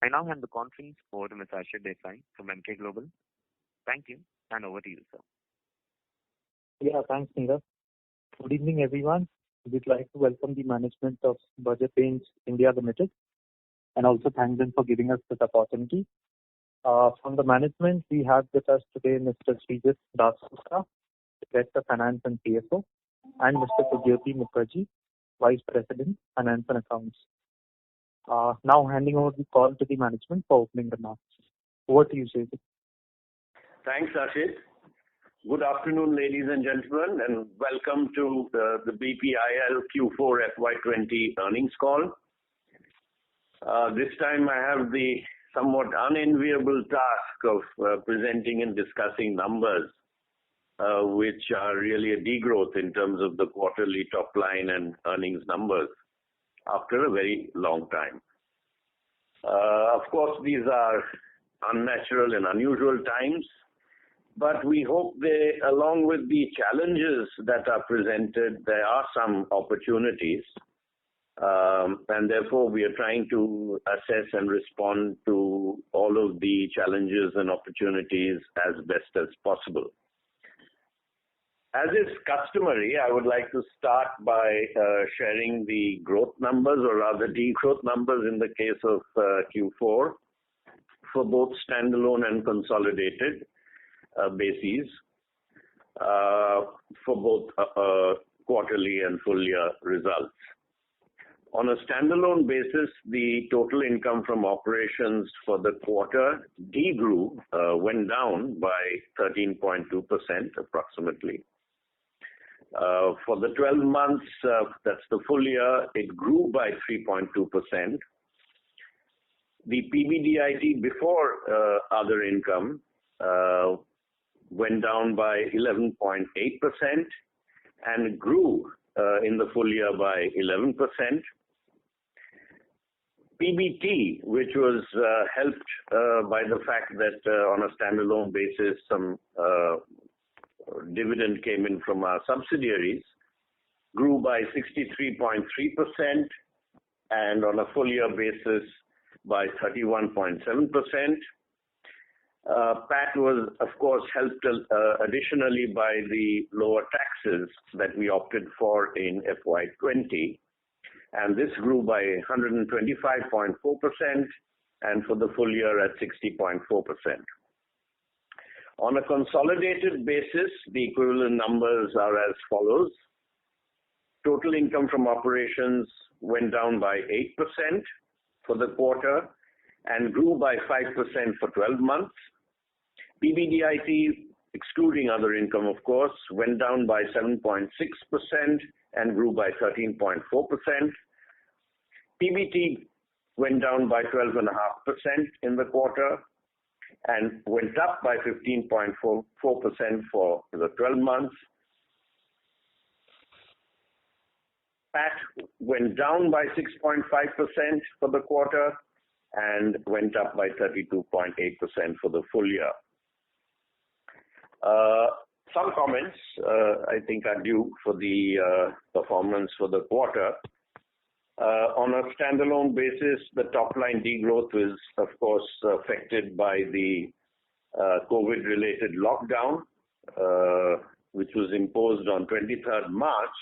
I now hand the conference over to Mr. Ashit Desai from Emkay Global. Thank you, and over to you, sir. Yeah, thanks, Neerav. Good evening, everyone. We'd like to welcome the management of Berger Paints India Limited and also thank them for giving us this opportunity. From the management, we have with us today Mr. Srijit Dasgupta, Director Finance and CFO, and Mr. Sujyoti Mukherjee, Vice President, Finance and Accounts. Now handing over the call to the management for opening remarks. Over to you, Srijit. Thanks, Ashit. Good afternoon, ladies and gentlemen, and welcome to the BPIL Q4FY20 earnings call. This time I have the somewhat unenviable task of presenting and discussing numbers, which are really a degrowth in terms of the quarterly top line and earnings numbers after a very long time. Of course, these are unnatural and unusual times, but we hope along with the challenges that are presented, there are some opportunities, and therefore we are trying to assess and respond to all of the challenges and opportunities as best as possible. As is customary, I would like to start by sharing the growth numbers, or rather degrowth numbers in the case of Q4 for both standalone and consolidated bases for both quarterly and full year results. On a standalone basis, the total income from operations for the quarter went down by 13.2% approximately. For the 12 months, that's the full year, it grew by 3.2%. The PBDIT before other income went down by 11.8% and grew in the full year by 11%. PBT, which was helped by the fact that on a standalone basis some dividend came in from our subsidiaries, grew by 63.3% and on a full year basis by 31.7%. PAT was, of course, helped additionally by the lower taxes that we opted for in FY20, and this grew by 125.4% and for the full year at 60.4%. On a consolidated basis, the equivalent numbers are as follows. Total income from operations went down by 8% for the quarter and grew by 5% for 12 months. PBDIT, excluding other income, of course, went down by 7.6% and grew by 13.4%. PBT went down by 12.5% in the quarter and went up by 15.4% for the 12 months. PAT went down by 6.5% for the quarter and went up by 32.8% for the full year. Some comments I think are due for the performance for the quarter. On a standalone basis, the top line degrowth is, of course, affected by the COVID-related lockdown, which was imposed on 23rd March.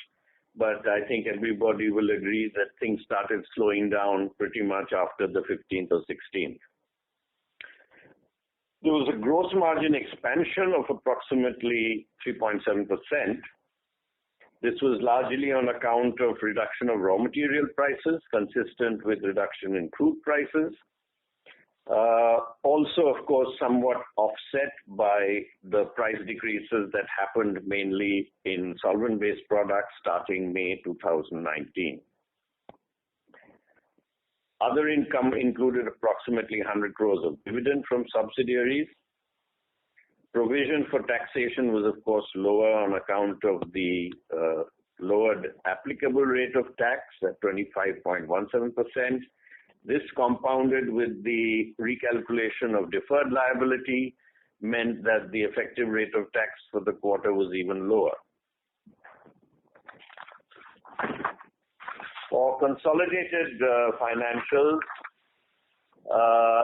But I think everybody will agree that things started slowing down pretty much after the 15th or 16th. There was a gross margin expansion of approximately 3.7%. This was largely on account of reduction of raw material prices, consistent with reduction in crude prices. Also, of course, somewhat offset by the price decreases that happened mainly in solvent-based products starting May 2019. Other income included approximately 100 crores of dividend from subsidiaries. Provision for taxation was, of course, lower on account of the lowered applicable rate of tax at 25.17%. This compounded with the recalculation of deferred liability meant that the effective rate of tax for the quarter was even lower. For consolidated financials,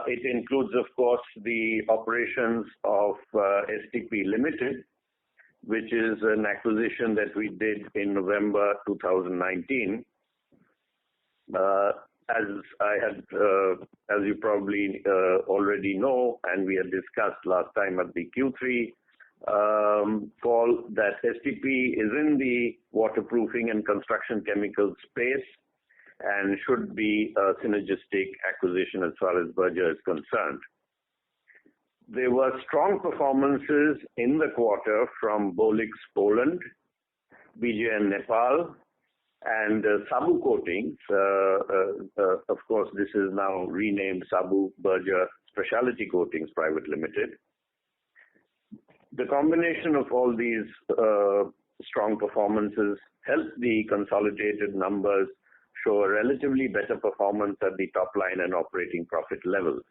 It includes, of course, the operations of STP Limited, which is an acquisition that we did in November 2019. As you probably already know, and we had discussed last time at the Q3 call, that STP is in the waterproofing and construction chemicals space and should be a synergistic acquisition as far as Berger is concerned. There were strong performances in the quarter from Bolix Poland, BJN Nepal, and Sabu Coatings. Of course, this is now renamed Sabu Berger Specialty Coatings Private Limited. The combination of all these strong performances helped the consolidated numbers show a relatively better performance at the top line and operating profit levels.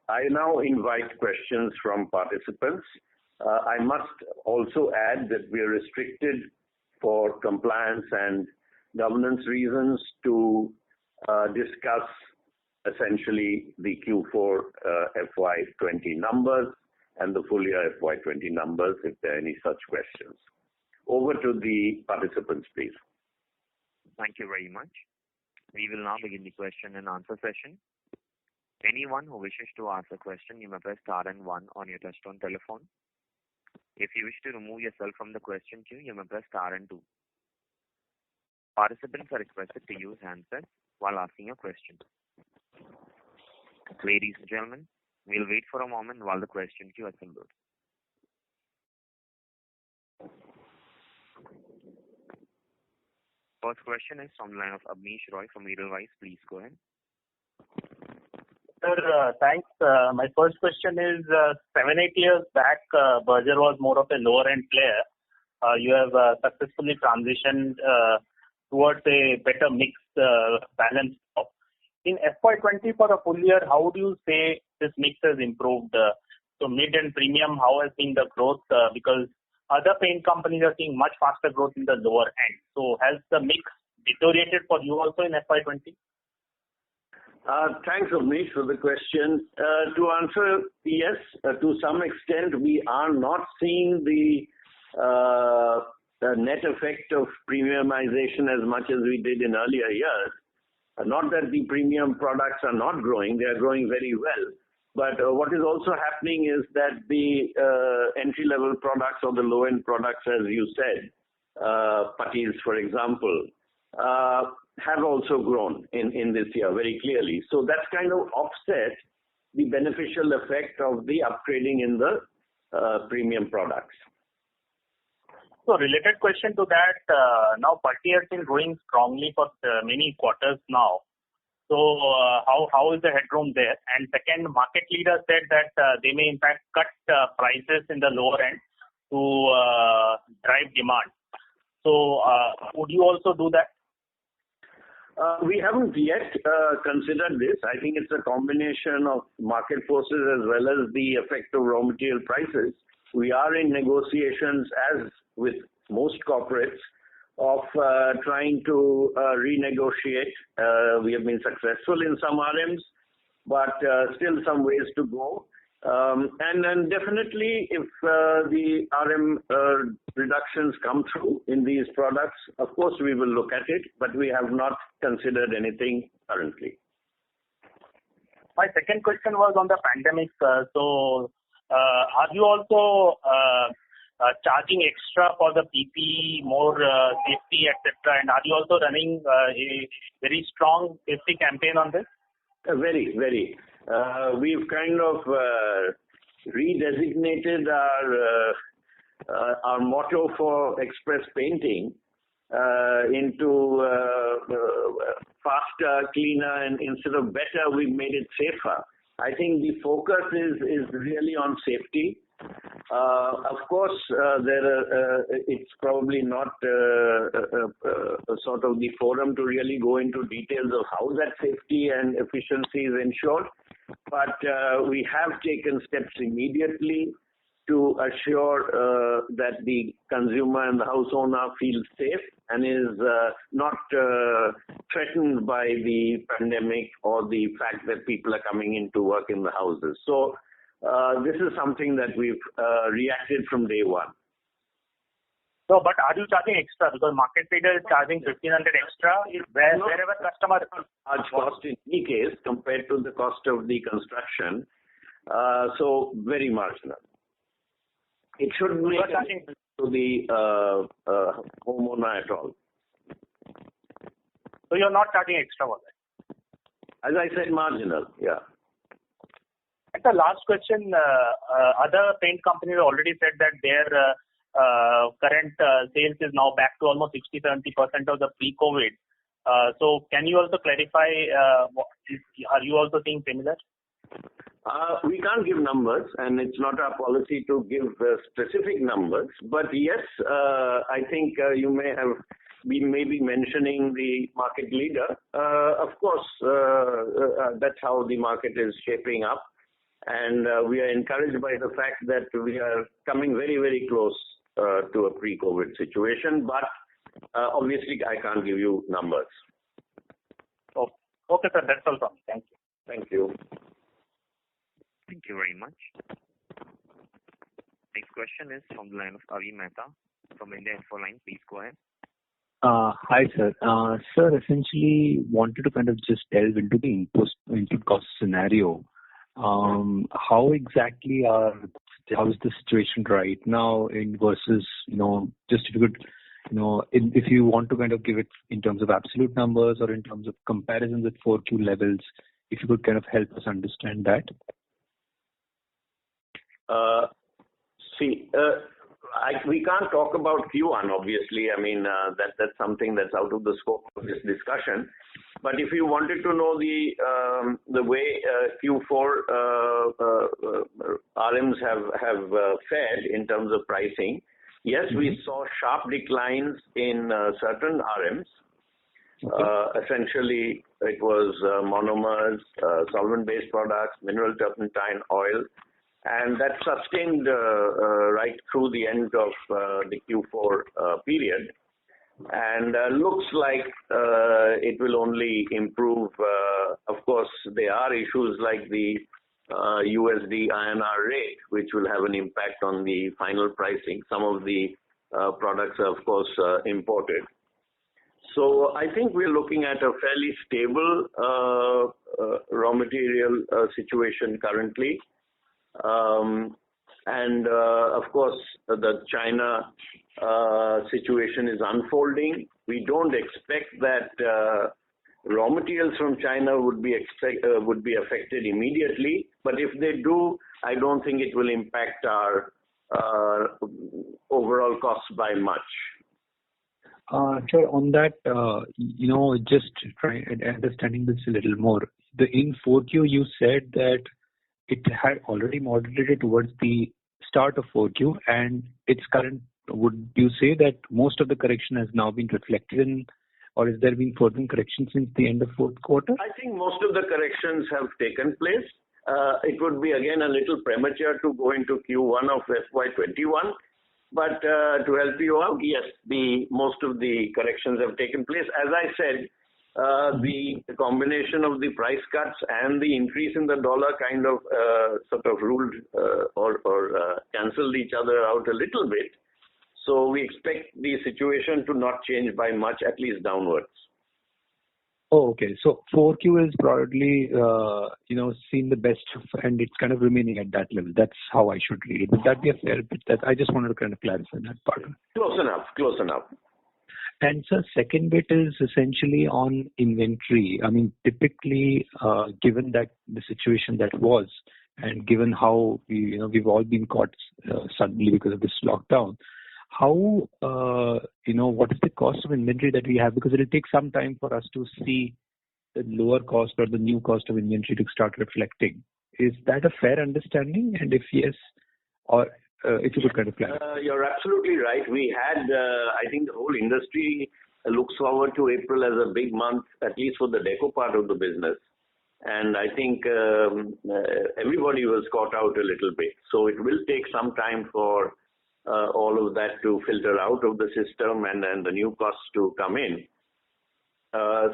I now invite questions from participants. I must also add that we are restricted for compliance and governance reasons to discuss essentially the Q4 FY20 numbers and the full year FY20 numbers if there are any such questions. Over to the participants, please. Thank you very much. We will now begin the question and answer session. Anyone who wishes to ask a question, you may press star and one on your touchtone telephone. If you wish to remove yourself from the question queue, you may press star and two. Participants are requested to use handsets while asking a question. Ladies and gentlemen, we'll wait for a moment while the question queue assembles. First question is from the line of Abneesh Roy from Edelweiss. Please go ahead. Sir, thanks. My first question is, 7-8 years back, Berger was more of a lower-end player. You have successfully transitioned towards a better mix balance. In FY20 for the full year, how do you say this mix has improved? So mid and premium, how has been the growth? Because other paint companies are seeing much faster growth in the lower end. So has the mix deteriorated for you also in FY20? Thanks, Abneesh, for the question. To answer, yes, to some extent, we are not seeing the net effect of premiumization as much as we did in earlier years. Not that the premium products are not growing, they are growing very well. But what is also happening is that the entry-level products or the low-end products, as you said, putties, for example, have also grown in this year very clearly. So that's kind of offset the beneficial effect of the upgrading in the premium products. So related question to that, now putty has been growing strongly for many quarters now. So how is the headroom there? And second, market leader said that they may in fact cut prices in the lower end to drive demand. So would you also do that? We haven't yet considered this. I think it's a combination of market forces as well as the effect of raw material prices. We are in negotiations, as with most corporates, of trying to renegotiate. We have been successful in some RMs, but still some ways to go. And then definitely if the RM reductions come through in these products, of course we will look at it, but we have not considered anything currently. My second question was on the pandemic. So are you also charging extra for the PPE, more safety, etc.? And are you also running a very strong safety campaign on this? Very, very. We've kind of redesignated our motto for express painting into faster, cleaner, and instead of better, we've made it safer. I think the focus is really on safety. Of course, it's probably not sort of the forum to really go into details of how that safety and efficiency is ensured. But we have taken steps immediately to assure that the consumer and the house owner feels safe and is not threatened by the pandemic or the fact that people are coming in to work in the houses. So this is something that we've reacted from day one. So, but are you charging extra? Because market leader is charging 1,500 extra wherever customer... Large cost in any case compared to the cost of the construction. So very marginal. It shouldn't make a difference to the homeowner at all. So you're not charging extra for that? As I said, marginal, yeah. And the last question, other paint companies already said that their current sales is now back to almost 60-70% of the pre-COVID. So can you also clarify, are you also seeing similar? We can't give numbers, and it's not our policy to give specific numbers. But yes, I think you may have been maybe mentioning the market leader. Of course, that's how the market is shaping up. And we are encouraged by the fact that we are coming very, very close to a pre-COVID situation. But obviously, I can't give you numbers. Okay, sir. That's all from me. Thank you. Thank you. Thank you very much. Next question is from the line of Avi Mehta from India Infoline. Please go ahead. Hi, sir. Sir, essentially wanted to kind of just delve into the input cost scenario. How exactly how is the situation right now in versus, just if you could, if you want to kind of give it in terms of absolute numbers or in terms of comparisons with 4Q levels, if you could kind of help us understand that. We can't talk about Q1, obviously. I mean, that's something that's out of the scope of this discussion. But if you wanted to know the way Q4 RMs have fared in terms of pricing, yes, we saw sharp declines in certain RMs. Okay. Essentially, it was monomers, solvent-based products, mineral turpentine, oil. And that sustained right through the end of the Q4 period. And looks like it will only improve. Of course, there are issues like the USD INR rate, which will have an impact on the final pricing. Some of the products are, of course, imported. So I think we're looking at a fairly stable raw material situation currently. And of course, the China situation is unfolding. We don't expect that raw materials from China would be affected immediately. But if they do, I don't think it will impact our overall costs by much. Sir, on that, just trying understanding this a little more. In 4Q, you said that it had already moderated towards the start of 4Q, and its current. Would you say that most of the correction has now been reflected in, or has there been further correction since the end of fourth quarter? I think most of the corrections have taken place. It would be again a little premature to go into Q1 of FY21. But to help you out, yes, most of the corrections have taken place. As I said, the combination of the price cuts and the increase in the dollar kind of sort of ruled or cancelled each other out a little bit. So we expect the situation to not change by much, at least downwards. Oh, okay. So 4Q is probably, seen the best, and it's kind of remaining at that level. That's how I should read it. Would that be a fair bit? I just wanted to kind of clarify that part. Close enough. And so second bit is essentially on inventory. I mean, typically, given that the situation that was, and given how we've all been caught suddenly because of this lockdown, how, what is the cost of inventory that we have? Because it will take some time for us to see the lower cost or the new cost of inventory to start reflecting. Is that a fair understanding? And if yes, or if you could kind of clarify. You're absolutely right. We had, I think the whole industry looks forward to April as a big month, at least for the deco part of the business. And I think everybody was caught out a little bit. So it will take some time for all of that to filter out of the system and then the new costs to come in.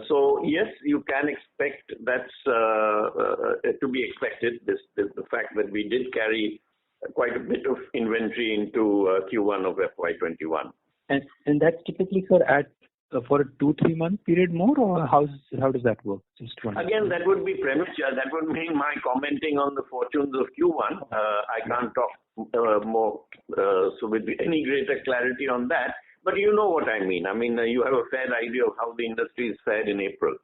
So yes, you can expect that's to be expected. The fact that we did carry quite a bit of inventory into Q1 of FY21. And that's typically, sir, at for a 2-3 month period more, or how does that work? Again, that would be premature. That would mean my commenting on the fortunes of Q1. I can't talk more so with any greater clarity on that. But you know what I mean. I mean, you have a fair idea of how the industry is fared in April.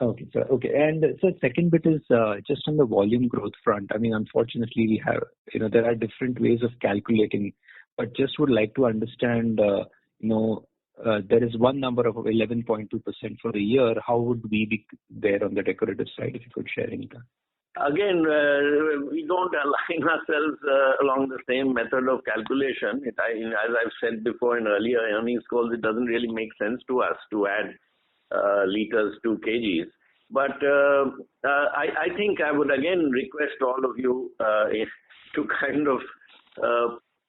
Okay, sir. Okay. And so second bit is just on the volume growth front. I mean, unfortunately, we have, there are different ways of calculating, but just would like to understand, there is one number of 11.2% for the year. How would we be there on the decorative side, if you could share anything? Again, we don't align ourselves along the same method of calculation. As I've said before in earlier earnings calls, it doesn't really make sense to us to add liters to kgs. But I think I would again request all of you to kind of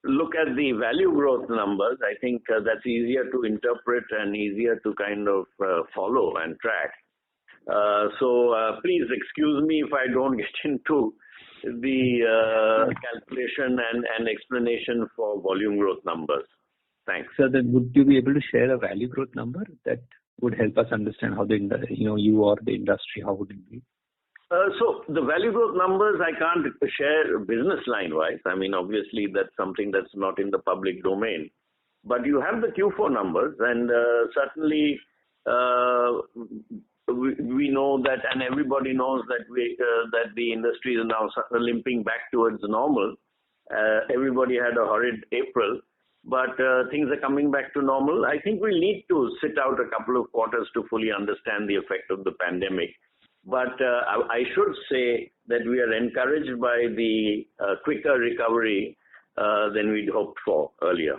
look at the value growth numbers. I think that's easier to interpret and easier to kind of follow and track. So please excuse me if I don't get into the calculation and explanation for volume growth numbers. Thanks. So then would you be able to share a value growth number that would help us understand how you or the industry, how would it be? So the value growth numbers I can't share business line wise. I mean, obviously that's something that's not in the public domain. But you have the Q4 numbers, and certainly we know that, and everybody knows that that the industry is now limping back towards normal. Everybody had a horrid April, but things are coming back to normal. I think we need to sit out a couple of quarters to fully understand the effect of the pandemic. But I should say that we are encouraged by the quicker recovery than we'd hoped for earlier.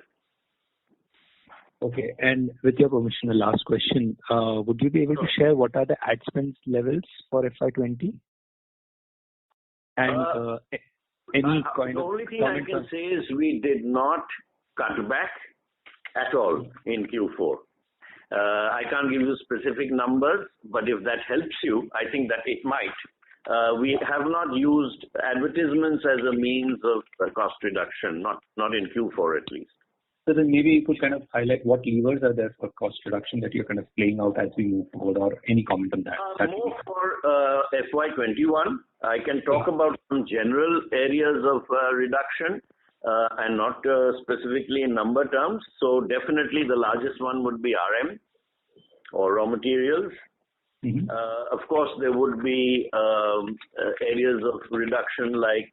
Okay, and with your permission, the last question, would you be able to share what are the ad spend levels for FY20? And any kind the of... only thing I can say is we did not cut back at all in Q4. I can't give you specific numbers, but if that helps you, I think that it might. We have not used advertisements as a means of cost reduction, not in Q4 at least. So then maybe you could kind of highlight what levers are there for cost reduction that you're kind of playing out as we move forward, or any comment on that? More for FY21. I can talk about some general areas of reduction and not specifically in number terms. So definitely the largest one would be RM or raw materials. Mm-hmm. Of course, there would be areas of reduction like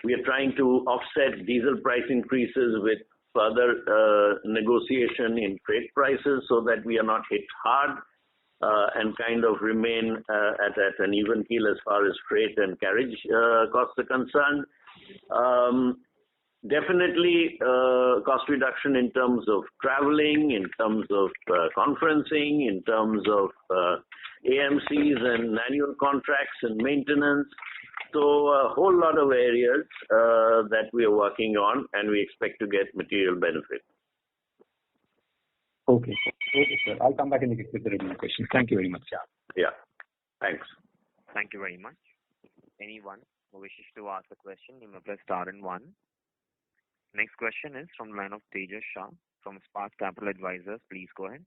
we are trying to offset diesel price increases with further negotiation in freight prices so that we are not hit hard and kind of remain at an even keel as far as freight and carriage costs are concerned. Definitely cost reduction in terms of traveling, in terms of conferencing, in terms of AMCs and annual contracts and maintenance. So a whole lot of areas that we are working on, and we expect to get material benefit. Okay, sir. I'll come back and get with the remaining questions. Thank you very much. Yeah. Thanks. Thank you very much. Anyone who wishes to ask a question, you may press star and one. Next question is from the line of Tejas Shah from Spark Capital Advisors. Please go ahead.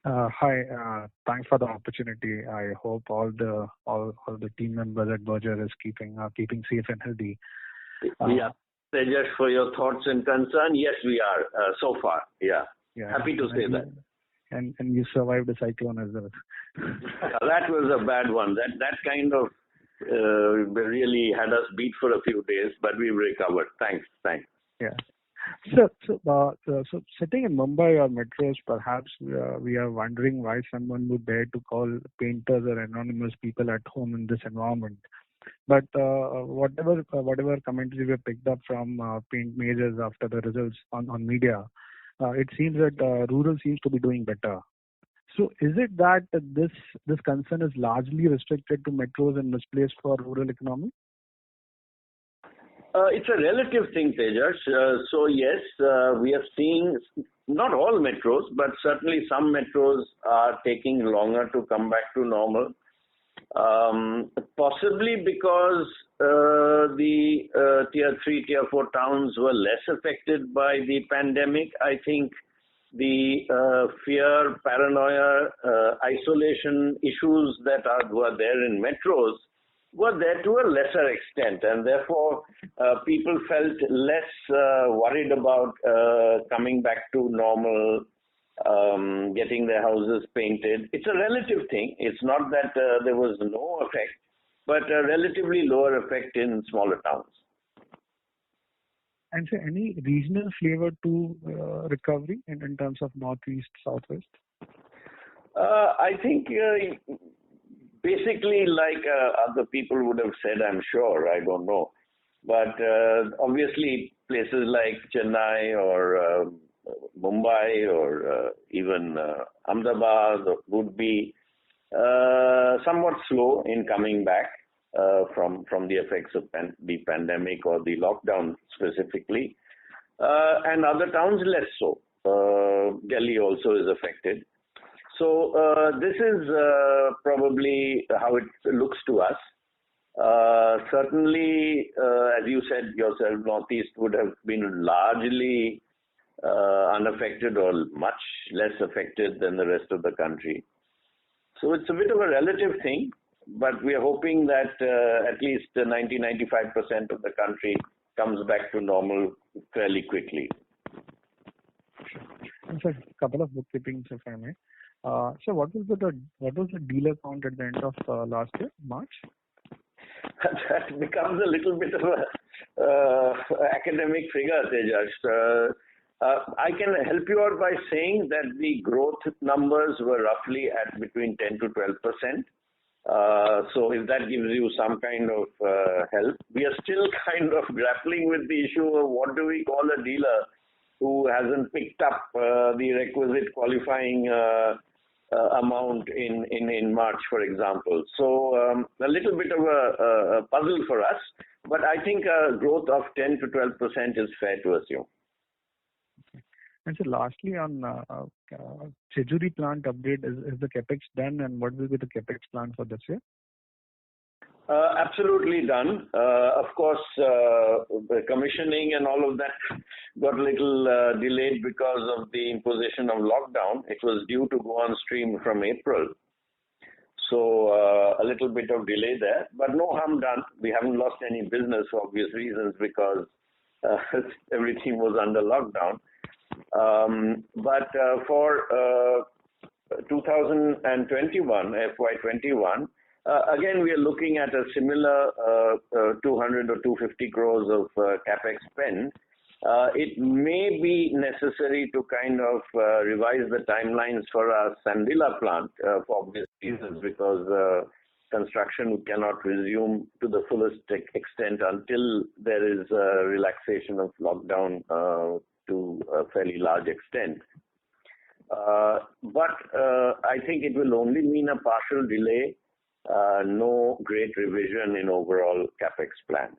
Hi, thanks for the opportunity. I hope all the team members at Berger is keeping safe and healthy. Yeah, Tejas, for your thoughts and concern. Yes, we are so far. Yeah. Happy to say that. And you survived the cyclone as well. That was a bad one. That kind of really had us beat for a few days, but we recovered. Thanks. Yeah. So sitting in Mumbai or metros, perhaps we are wondering why someone would dare to call painters or anonymous people at home in this environment. But whatever commentary we picked up from paint majors after the results on media, it seems that rural seems to be doing better. So is it that this concern is largely restricted to metros and misplaced for rural economy? It's a relative thing, Tejas. So yes, we are seeing not all metros, but certainly some metros are taking longer to come back to normal. Possibly because the tier 3, tier 4 towns were less affected by the pandemic. I think the fear, paranoia, isolation issues that were there in metros were there to a lesser extent, and therefore people felt less worried about coming back to normal, getting their houses painted. It's a relative thing. It's not that there was no effect, but a relatively lower effect in smaller towns. And so any regional flavor to recovery in terms of northeast, southwest? I think basically like other people would have said, I'm sure, I don't know. But obviously places like Chennai or Mumbai or even Ahmedabad would be somewhat slow in coming back from the effects of the pandemic or the lockdown specifically. And other towns less so. Delhi also is affected. So this is probably how it looks to us. Certainly, as you said yourself, Northeast would have been largely unaffected or much less affected than the rest of the country. So it's a bit of a relative thing, but we are hoping that at least 90-95% of the country comes back to normal fairly quickly. And so a couple of bookkeepings, if I may. So what was the dealer count at the end of last year, March? That becomes a little bit of a academic figure, Tejas. I can help you out by saying that the growth numbers were roughly at between 10 to 12%. So if that gives you some kind of help, we are still kind of grappling with the issue of what do we call a dealer who hasn't picked up the requisite qualifying amount in March, for example. So a little bit of a puzzle for us, but I think a growth of 10 to 12% is fair to assume. Okay. And so lastly on Chejuri plant update, is the capex done, and what will be the capex plan for this year? Absolutely done. Of course, the commissioning and all of that got a little delayed because of the imposition of lockdown. It was due to go on stream from April. So a little bit of delay there, but no harm done. We haven't lost any business for obvious reasons because everything was under lockdown. But for 2021, FY21, again, we are looking at a similar 200 or 250 crores of capex spend. It may be necessary to kind of revise the timelines for our Sandila plant for obvious reasons, because construction cannot resume to the fullest extent until there is a relaxation of lockdown to a fairly large extent. But I think it will only mean a partial delay. No great revision in overall capex plans.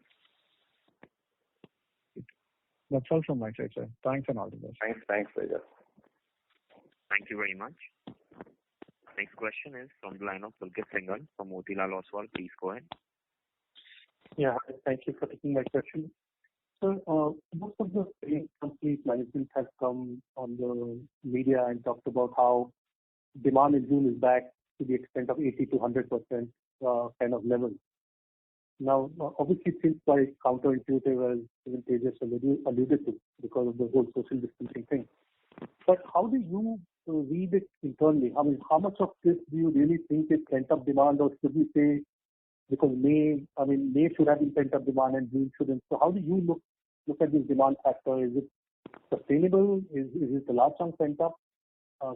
That's all from my side, sir. Thanks and all the best. Thanks, Berger. Thank you very much. Next question is from the line of Pulkit Singhal from Motilal Oswal. Please go ahead. Yeah, thank you for taking my question. So most of the paint companies' management has come on the media and talked about how demand in June is back to the extent of 80 to 100% kind of level. Now, obviously, it seems quite counterintuitive, as even Tejas alluded to, because of the whole social distancing thing. But how do you read it internally? I mean, how much of this do you really think is pent-up demand, or should we say, because May should have been pent-up demand and June shouldn't. So how do you look at this demand factor? Is it sustainable? Is it a large chunk pent-up?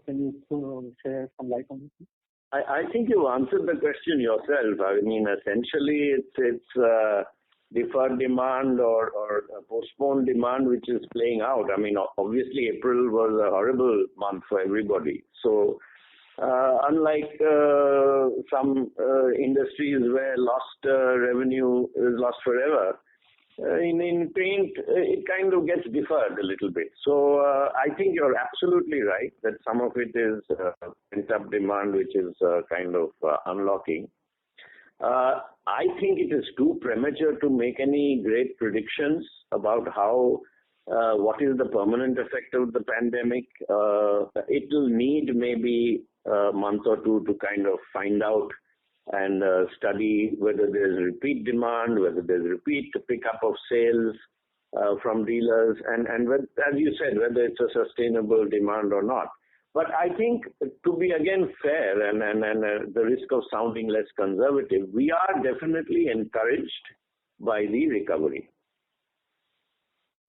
Can you share some light on this? I think you answered the question yourself. I mean, essentially, it's deferred demand or postponed demand which is playing out. I mean, obviously, April was a horrible month for everybody. So Unlike some industries where lost revenue is lost forever, in paint, it kind of gets deferred a little bit. So I think you're absolutely right that some of it is pent-up demand, which is kind of unlocking. I think it is too premature to make any great predictions about what is the permanent effect of the pandemic. It will need maybe a month or two to kind of find out and study whether there's repeat demand, whether there's repeat pickup of sales from dealers, and as you said, whether it's a sustainable demand or not. But I think, to be again fair and the risk of sounding less conservative, we are definitely encouraged by the recovery.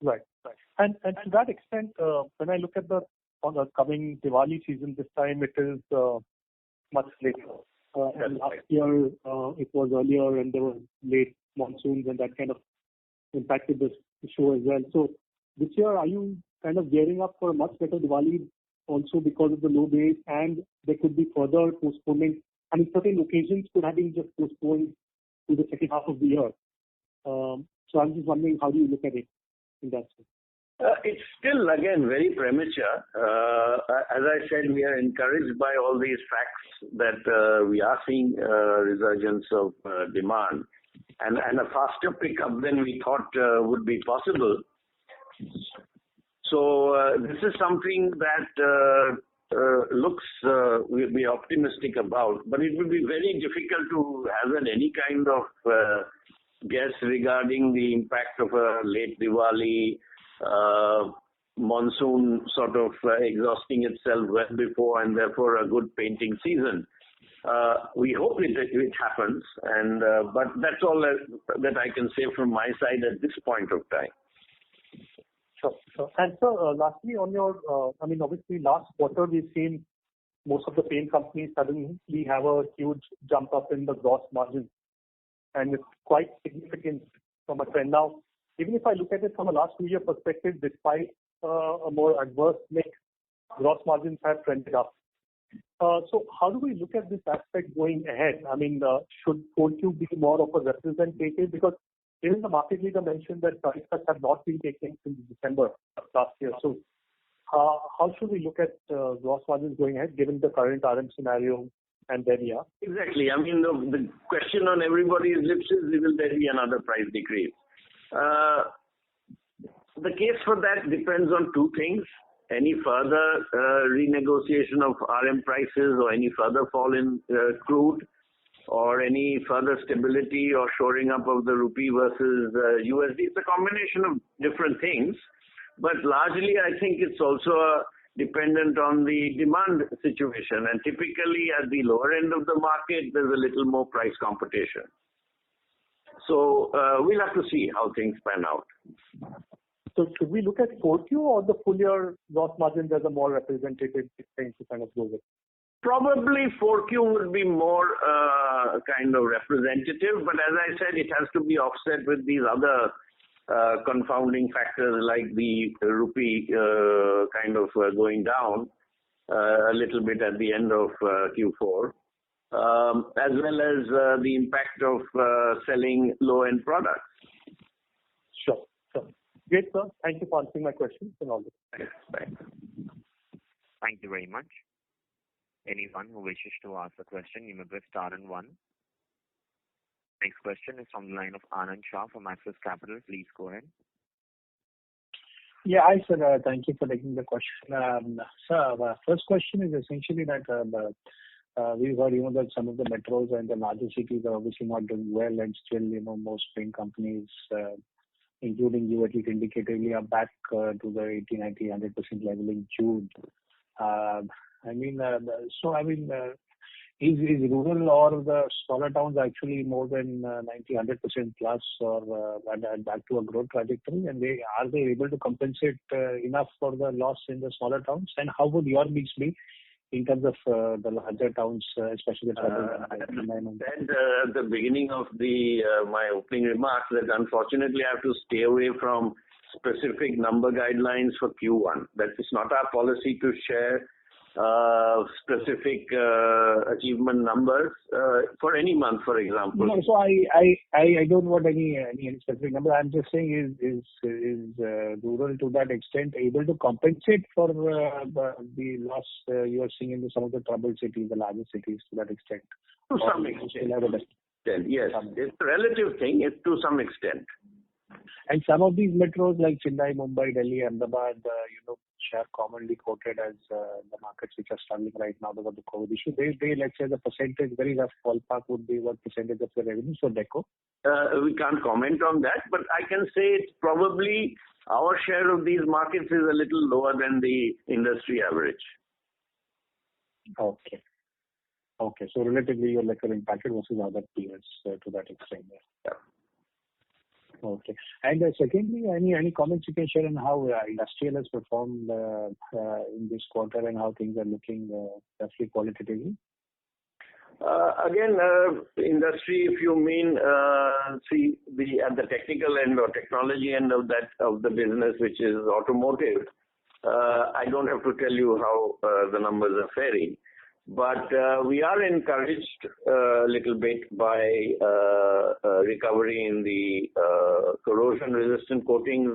Right. And to that extent, when I look at the coming Diwali season, this time it is much later. And last year it was earlier and there were late monsoons and that kind of impacted the show as well. So this year, are you kind of gearing up for a much better Diwali also because of the low base, and there could be further postponement? I mean, certain occasions could have been just postponed to the second half of the year. So I'm just wondering, how do you look at it in that sense? It's still, again, very premature. As I said, we are encouraged by all these facts that we are seeing resurgence of demand and a faster pickup than we thought would be possible. So this is something that looks we'll be optimistic about, but it will be very difficult to have any kind of guess regarding the impact of a late Diwali, monsoon sort of exhausting itself well before, and therefore a good painting season. We hope it happens, and but that's all that I can say from my side at this point of time. Sure. And so, lastly, on your, obviously last quarter we've seen most of the paint companies suddenly have a huge jump up in the gross margin, and it's quite significant from a trend. Now, even if I look at it from a last 2-year perspective, despite a more adverse mix, gross margins have trended up. So how do we look at this aspect going ahead? I mean, should Q4 be more of a representative? Because even the market leader mentioned that price cuts have not been taken since December of last year. So how should we look at gross margins going ahead, given the current RM scenario and then, yeah? Exactly. I mean, the question on everybody's lips is, will there be another price decrease? The case for that depends on two things. Any further renegotiation of RM prices or any further fall in crude, or any further stability or shoring up of the rupee versus USD. It's a combination of different things, but largely I think it's also dependent on the demand situation, and typically at the lower end of the market there's a little more price competition. So we'll have to see how things pan out. So should we look at Q4 or the full year gross margins as a more representative thing to kind of go with? Probably Q4 would be more kind of representative, but as I said, it has to be offset with these other confounding factors like the rupee kind of going down a little bit at the end of Q4, as well as the impact of selling low-end products. Sure. Great, sir. Thank you for answering my questions and all this. Thanks. Thank you very much. Anyone who wishes to ask a question, you may press star and one. Next question is from the line of Anand Shah from Axis Capital. Please go ahead. Yeah, hi sir. Thank you for taking the question. Sir, first question is essentially that we've heard that some of the metros and the larger cities are obviously not doing well, and still most paint companies, including you at least indicatively, are back to the 80, 90, 100% level in June. Is rural or the smaller towns actually more than 90, 100% plus, or back to a growth trajectory? And are they able to compensate enough for the loss in the smaller towns? And how would your mix be in terms of the larger towns, especially the I said at the beginning of my opening remarks that unfortunately I have to stay away from specific number guidelines for Q1. That is not our policy to share specific achievement numbers for any month, for example. No, so I don't want any specific number. I'm just saying is rural to that extent able to compensate for the loss you are seeing in some of the troubled cities, the larger cities, to that extent? To some extent. Yes, it's a relative thing. It's to some extent. And some of these metros like Chennai, Mumbai, Delhi, Ahmedabad, which are commonly quoted as the markets which are struggling right now because of the COVID issue. They let's say the percentage, very rough ballpark would be what percentage of the revenue for Deco? We can't comment on that, but I can say it's probably our share of these markets is a little lower than the industry average. Okay. So relatively you're impacted versus other peers to that extent. Yeah. Okay. And secondly, any comments you can share on how industrial has performed in this quarter and how things are looking roughly qualitatively? Again, industry, if you mean see at the technical end or technology end of the business, which is automotive, I don't have to tell you how the numbers are faring. But we are encouraged a little bit by recovery in the corrosion-resistant coatings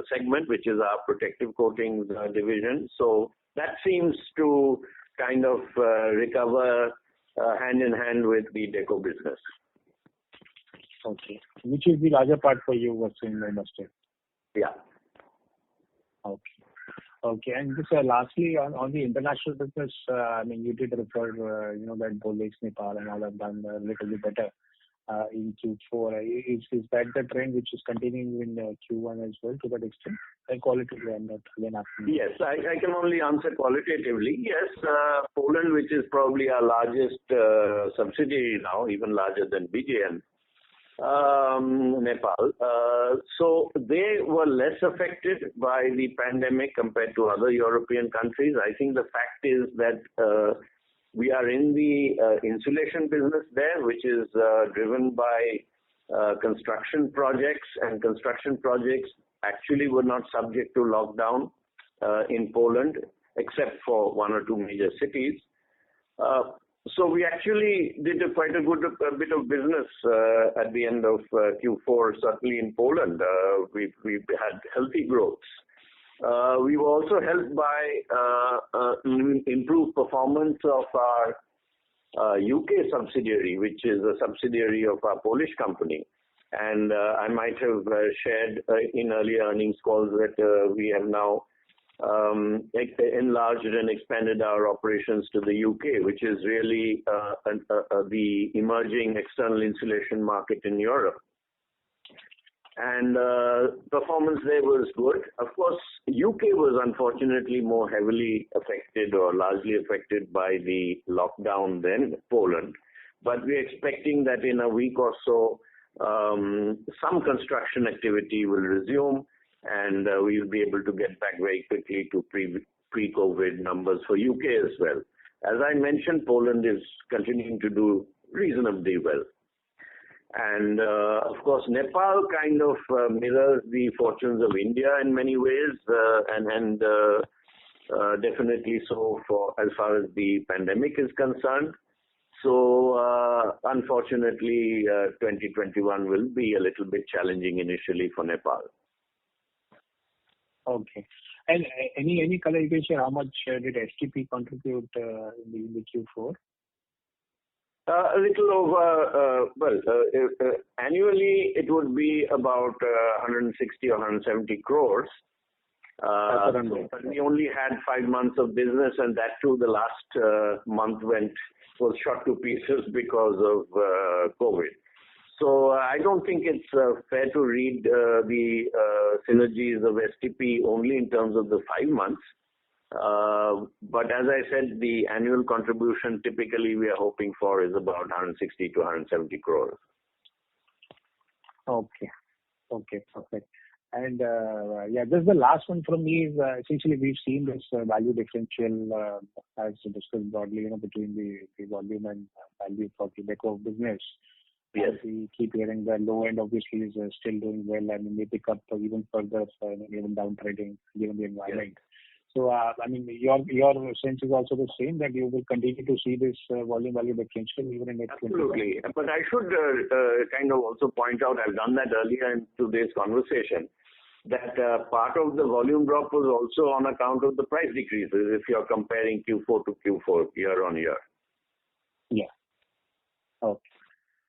segment, which is our protective coatings division. So that seems to kind of recover hand in hand with the Deco business. Okay. Which is the larger part for you versus in the industry? Yeah. Okay. And just lastly, on the international business, you did refer, that Bolex, Nepal and all have done a little bit better in Q4. Is that the trend which is continuing in Q1 as well to that extent? And qualitatively, I'm not again asking. Yes, I can only answer qualitatively. Yes, Poland, which is probably our largest subsidiary now, even larger than BJN, Nepal. So they were less affected by the pandemic compared to other European countries. I think the fact is that we are in the insulation business there, which is driven by construction projects, and construction projects actually were not subject to lockdown in Poland, except for one or two major cities. So we actually did quite a good bit of business at the end of Q4, certainly in Poland. We've had healthy growths. We were also helped by improved performance of our UK subsidiary, which is a subsidiary of our Polish company. And I might have shared in earlier earnings calls that we have now enlarged and expanded our operations to the UK, which is really the emerging external insulation market in Europe. And performance there was good. Of course, UK was unfortunately more heavily affected or largely affected by the lockdown than Poland. But we're expecting that in a week or so, some construction activity will resume, and we will be able to get back very quickly to pre-COVID numbers for UK as well. As I mentioned, Poland is continuing to do reasonably well. And of course, Nepal kind of mirrors the fortunes of India in many ways, and definitely so for as far as the pandemic is concerned. So unfortunately, 2021 will be a little bit challenging initially for Nepal. Okay. And any color you can share, how much did STP contribute in the Q4? A little over, annually it would be about 160 or 170 crores. But we only had 5 months of business, and that too the last month was shot to pieces because of COVID. So I don't think it's fair to read the synergies of STP only in terms of the 5 months. But as I said, the annual contribution typically we are hoping for is about 160 to 170 crores. Okay, perfect. And just the last one from me is essentially we've seen this value differential as discussed broadly, between the volume and value for the Deco business. Yes. We keep hearing the low end obviously is still doing well. I mean, they pick up even further, even down trading given the environment. Yes. So, I mean, your sense is also the same, that you will continue to see this volume value differential even in next 20 years? Absolutely. But I should kind of also point out, I've done that earlier in today's conversation, that part of the volume drop was also on account of the price decreases if you're comparing Q4 to Q4 year on year. Yeah. Okay.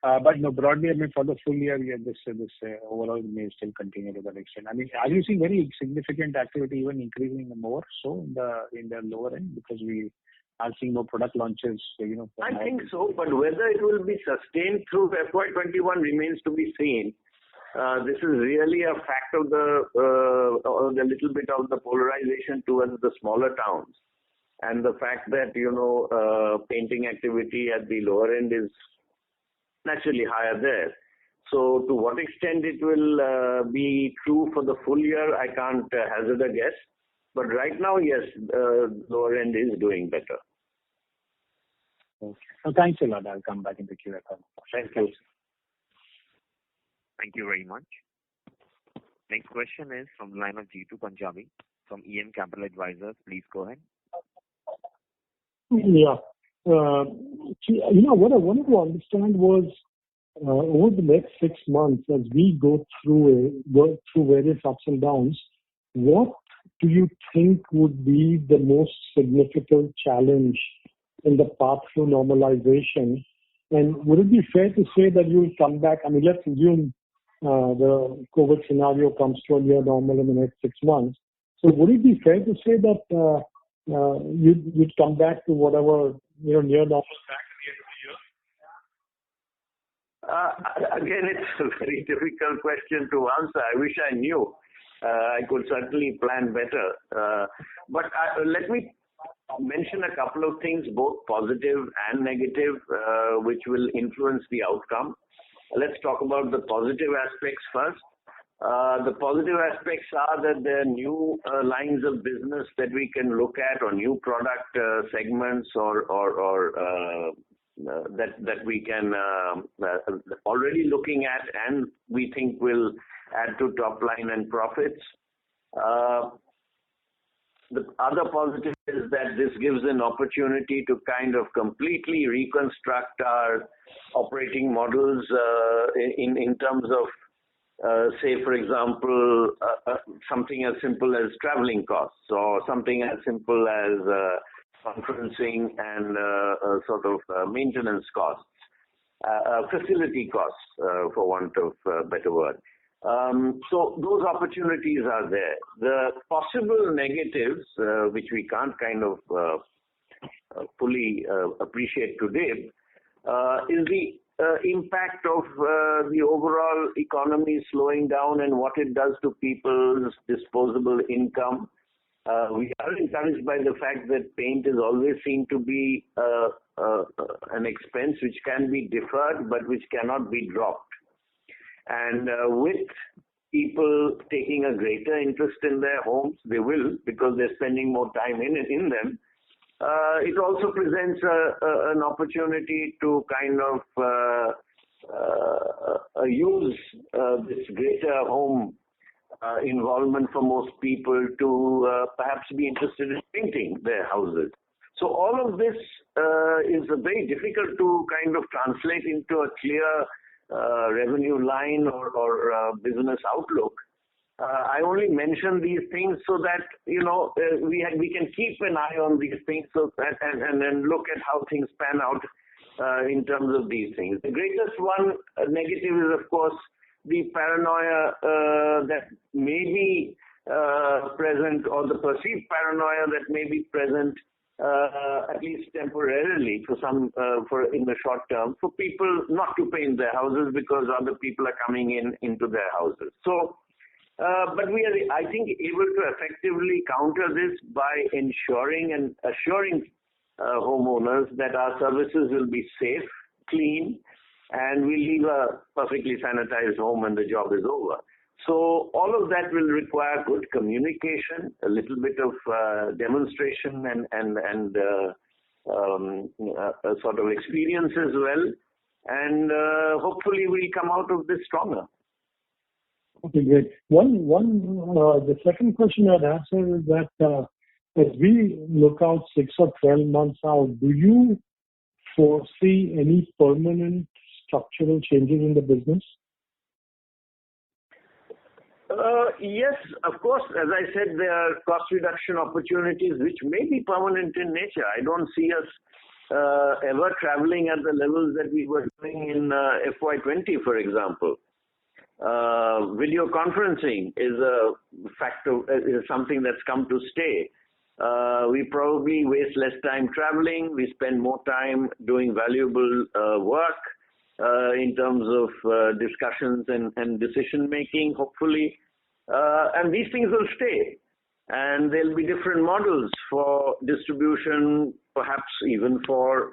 But no, broadly, I mean, for the full year, this overall may still continue to that extent. I mean, are you seeing very significant activity even increasing more so in the lower end, because we are seeing more product launches, I think so, but whether it will be sustained through FY21 remains to be seen. This is really a fact of the little bit of the polarization towards the smaller towns, and the fact that painting activity at the lower end is naturally higher there. So to what extent it will be true for the full year, I can't hazard a guess. But right now, yes, lower end is doing better. Okay. So thanks a lot. I'll come back in the Q&A. Thank you. Thank you very much. Next question is from the line of Jeetu Punjabi from EM Capital Advisors. Please go ahead. Yeah. What I wanted to understand was, over the next 6 months, as we go through various ups and downs, what do you think would be the most significant challenge in the path through normalization? And would it be fair to say that you will come back? I mean, let's assume the COVID scenario comes to a near normal in the next 6 months. So would it be fair to say that you'd come back to whatever near normal back at the end of the year? Again, it's a very difficult question to answer. I wish I knew. I could certainly plan better. But let me mention a couple of things, both positive and negative, which will influence the outcome. Let's talk about the positive aspects first. The positive aspects are that there are new lines of business that we can look at, or new product segments, or that we can already looking at, and we think will add to top line and profits. The other positive is that this gives an opportunity to kind of completely reconstruct our operating models in terms of, say, for example, something as simple as traveling costs, or something as simple as conferencing and sort of maintenance costs, facility costs, for want of a better word. So those opportunities are there. The possible negatives, which we can't kind of fully appreciate today, is the impact of the overall economy slowing down and what it does to people's disposable income. We are encouraged by the fact that paint is always seen to be an expense which can be deferred but which cannot be dropped. And with people taking a greater interest in their homes, they will, because they're spending more time in them. It also presents an opportunity to kind of use this greater home involvement for most people to perhaps be interested in painting their houses. So all of this is very difficult to kind of translate into a clear revenue line or business outlook. I only mention these things so that we can keep an eye on these things, so that, and then look at how things pan out in terms of these things. The greatest one negative is, of course, the paranoia that may be present, or the perceived paranoia that may be present, at least temporarily, for in the short term, for people not to paint their houses because other people are coming into their houses. So, but we are, I think, able to effectively counter this by ensuring and assuring homeowners that our services will be safe, clean, and we leave a perfectly sanitized home when the job is over. So all of that will require good communication, a little bit of demonstration and a sort of experience as well. And hopefully we'll come out of this stronger. Okay, great. The second question I'd answer is that as we look out 6 or 12 months out, do you foresee any permanent structural changes in the business? Yes, of course. As I said, there are cost reduction opportunities which may be permanent in nature. I don't see us ever traveling at the levels that we were doing in FY20, for example. Video conferencing is a factor, is something that's come to stay. We probably waste less time traveling. We spend more time doing valuable work in terms of discussions and decision making, hopefully. And these things will stay. And there'll be different models for distribution, perhaps even for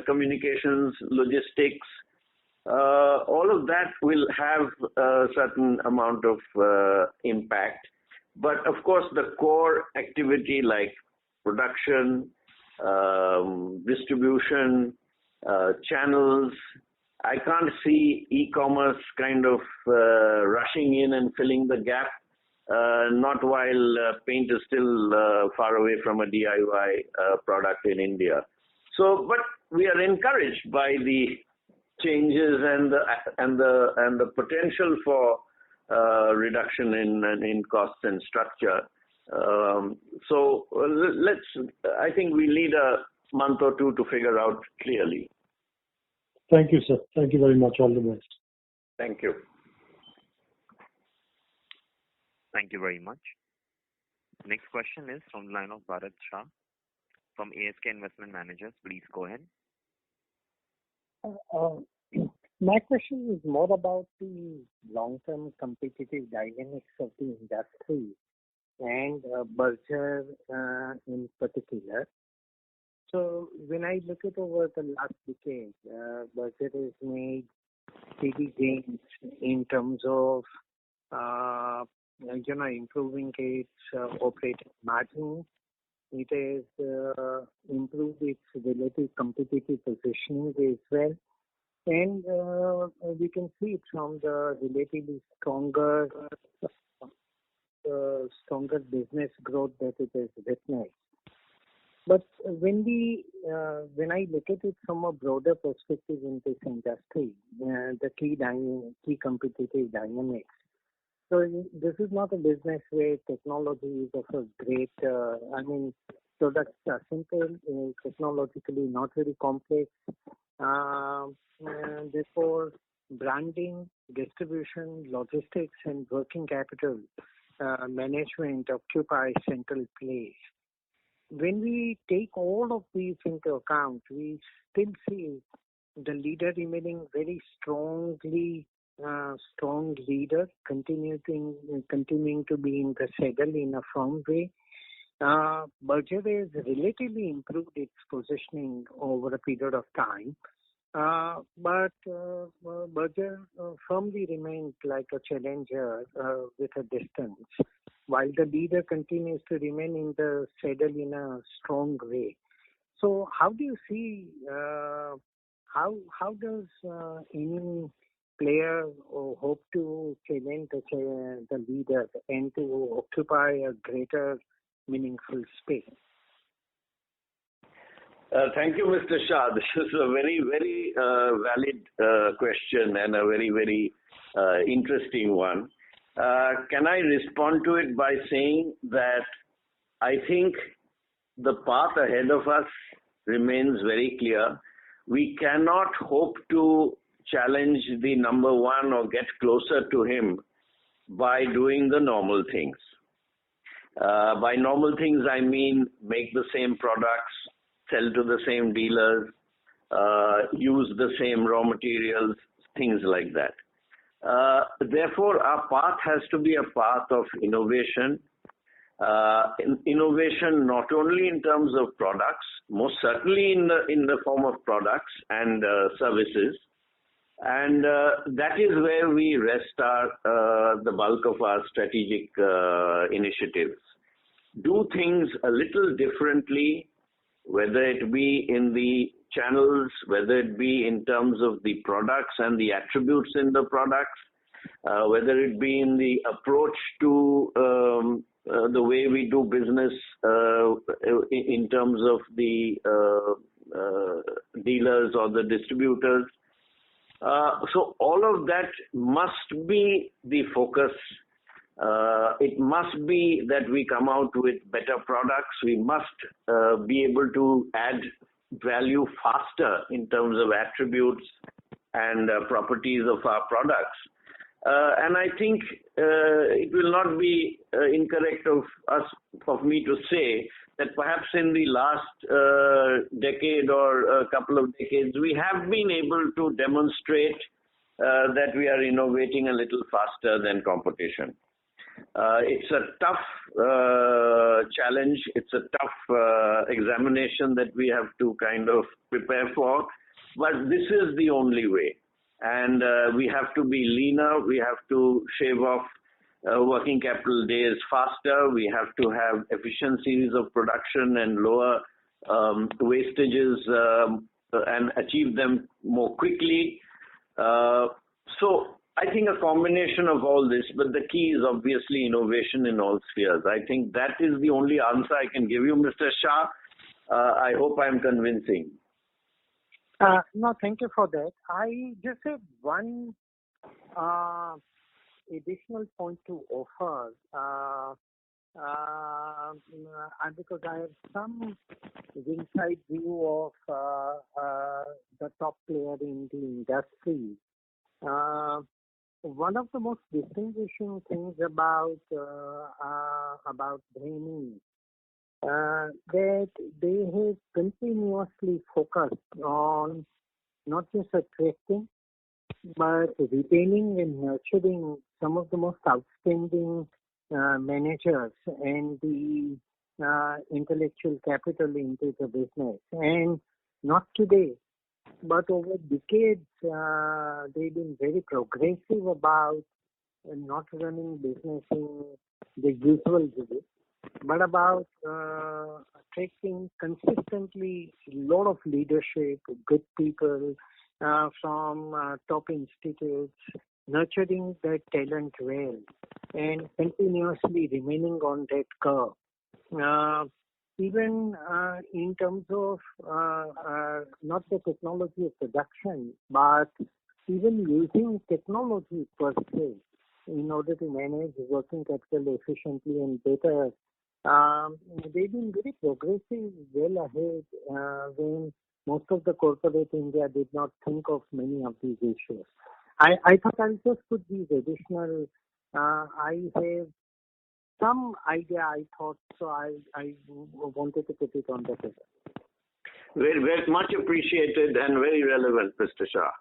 communications, logistics. All of that will have a certain amount of impact. But of course, the core activity like production, distribution, channels, I can't see e-commerce kind of rushing in and filling the gap, not while paint is still far away from a DIY product in India. So, but we are encouraged by the changes and the potential for reduction in costs and structure. So I think we need a month or two to figure out clearly. Thank you, sir. Thank you very much. All the best. Thank you. Thank you very much. Next question is from the line of Bharat Shah from ASK Investment Managers. Please go ahead. My question is more about the long-term competitive dynamics of the industry and Berger in particular. So when I look at over the last decade, Berger has made steady gains in terms of improving its operating margin. It has improved its relative competitive positioning as well. And we can see it from the relatively stronger business growth that it has witnessed. But when I look at it from a broader perspective in this industry, the key competitive dynamics. So this is not a business where technology is of a great. Products are simple, technologically not very complex. And therefore, branding, distribution, logistics, and working capital management occupy central place. When we take all of these into account, we still see the leader remaining very strong leader, continuing to be in the saddle in a firm way. Berger has relatively improved its positioning over a period of time. But Berger firmly remains like a challenger with a distance, while the leader continues to remain in the saddle in a strong way. So how do you see, how does any player hope to challenge the leader and to occupy a greater meaningful space? Thank you, Mr. Shah. This is a very, very valid question and a very, very interesting one. Can I respond to it by saying that I think the path ahead of us remains very clear. We cannot hope to challenge the number one or get closer to him by doing the normal things. By normal things, I mean make the same products, sell to the same dealers, use the same raw materials, things like that. Therefore, our path has to be a path of innovation. Innovation not only in terms of products, most certainly in the form of products and services, and that is where we rest the bulk of our strategic initiatives. Do things a little differently, whether it be in the channels, whether it be in terms of the products and the attributes in the products, whether it be in the approach to the way we do business in terms of the dealers or the distributors. So all of that must be the focus. It must be that we come out with better products. We must be able to add value faster in terms of attributes and properties of our products. And I think it will not be incorrect of me to say that perhaps in the last decade or a couple of decades, we have been able to demonstrate that we are innovating a little faster than competition. It's a tough challenge. It's a tough examination that we have to kind of prepare for. But this is the only way. And we have to be leaner. We have to shave off working capital days faster. We have to have efficiencies of production and lower wastages and achieve them more quickly. So I think a combination of all this, but the key is obviously innovation in all spheres. I think that is the only answer I can give you, Mr. Shah. I hope I'm convincing. No, thank you for that. I just have one additional point to offer because I have some inside view of the top player in the industry. One of the most distinguishing things about Dhani that they have continuously focused on not just attracting but retaining and nurturing some of the most outstanding managers and the intellectual capital into the business. And not today, but over decades, they've been very progressive about not running business in the usual way, but about attracting consistently a lot of leadership, good people from top institutes, nurturing that talent well, and continuously remaining on that curve. Even in terms of not the technology of production, but even using technology per se in order to manage working capital efficiently and better. They've been very progressive, well ahead when most of the corporate India did not think of many of these issues. I thought I'll just put these additional, I have some idea I thought, so I wanted to put it on the table. Very, very much appreciated and very relevant, Mr. Shah.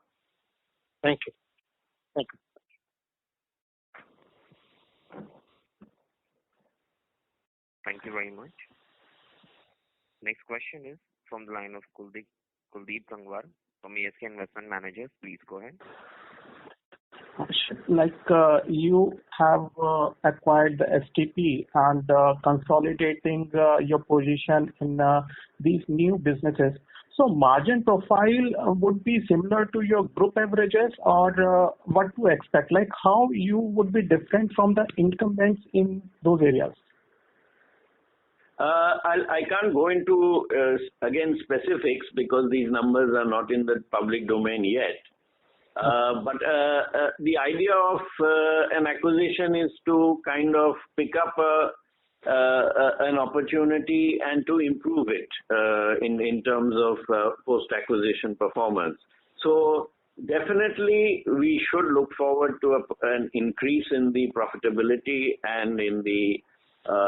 Thank you. Thank you. Thank you very much. Next question is from the line of Kuldeep Gangwar from ASK Investment Managers. Please go ahead. Like you have acquired the STP and consolidating your position in these new businesses. So margin profile would be similar to your group averages, or what to expect? Like how you would be different from the incumbents in those areas? I can't go into again specifics because these numbers are not in the public domain yet. But the idea of an acquisition is to kind of pick up an opportunity and to improve it in terms of post-acquisition performance. So definitely we should look forward to an increase in the profitability and in the